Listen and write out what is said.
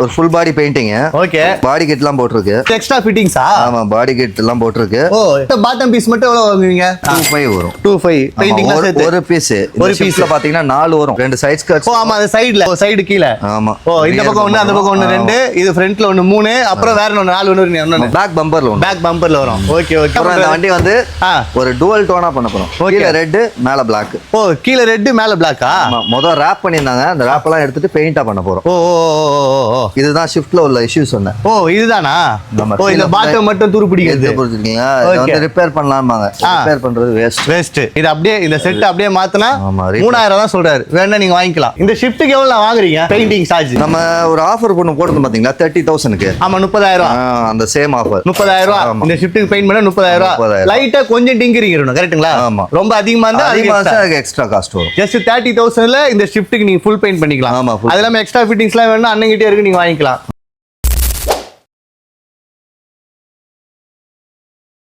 ஒரு full body painting. Okay. பாடி கிட்லாம் போட்டுருக்கு. Extra ஃபிட்டிங்ஸா? ஆமா, பாடி கிட் எல்லாம் போட்டுருக்கு. ஓ, பாட்டம் பீஸ் மட்டும் எவ்வளவு வாங்குவீங்க? 25 வரும். 25 பெயிண்டிங்லாம் சேர்த்து ஒரு பீஸ். ஒரு பீஸ்ல பாத்தீங்கன்னா 4 வரும். ரெண்டு சைடு ஸ்கர்ட்ஸ். ஓ ஆமா, அந்த சைடுல சைடு கீழ. ஆமா. ஓ, இந்த பக்கம் ஒன்னு, அந்த பக்கம் ஒன்னு, ரெண்டு. இது ஃப்ரண்ட்ல ஒன்னு, மூணு. அப்புறம் வேற ஒன்னு, 4 ஒன்னு. பேக் பம்பர்ல ஒன்னு. பேக் பம்பர்ல வரும். Okay okay. அப்புறம் இந்த வண்டி வந்து ஒரு டுவல் டோனா பண்ண போறோம். கீழ ரெட், மேல Black. ஓ, கீழ ரெட், மேல Black-ஆ? ஆமா. முதல்ல ரேப் பண்ணிருந்தாங்க. அந்த ரேப் எல்லாம் எடுத்துட்டு பெயிண்டா பண்ண போறோம். ஓ ஓ. இதுதான் ஷிஃப்ட்ல உள்ள இஷ்யூஸ் சொன்னேன். ஓ, இதுதானா? ஓ, இந்த பாட்டம் மட்டும் துரு பிடிக்குது. புரிஞ்சுக்கீங்க. இத வந்து ரிப்பேர் பண்ணலாம்பாங்க. ரிப்பேர் பண்றது வேஸ்ட். இது அப்படியே இந்த செட் அப்படியே மாத்துனா ஆமா, 3000 தான் சொல்றாரு. வேணா நீங்க வாங்கிக்கலாம். இந்த ஷிஃப்ட்டுக்கு எவ்வளவு வாங்குறீங்க பெயிண்டிங் சார்ஜ்? நம்ம ஒரு ஆஃபர் பண்ண போடுறது பாத்தீங்களா, 30,000க்கு. ஆமா, 30,000. அந்த சேம் ஆஃபர் 30,000. இந்த ஷிஃப்ட்டுக்கு பெயிண்ட் பண்ணா 30,000. லைட்டா கொஞ்சம் டிங்கரிங் இருக்கணும், கரெக்ட்டுங்களா? ஆமா. ரொம்ப அதிகமா இருந்தா அதுக்கு எக்ஸ்ட்ரா காஸ்ட் வரும். ஜஸ்ட் 30,000ல இந்த ஷிஃப்ட்டுக்கு நீங்க ஃபுல் பெயிண்ட் பண்ணிக்கலாம். ஆமா. அது இல்லாம எக்ஸ்ட்ரா ஃபிட்டிங்ஸ்லாம் வேணும்னா அண்ணங்கிட்டே இருக்கு, நீங்க வாங்கிக்கலாம்.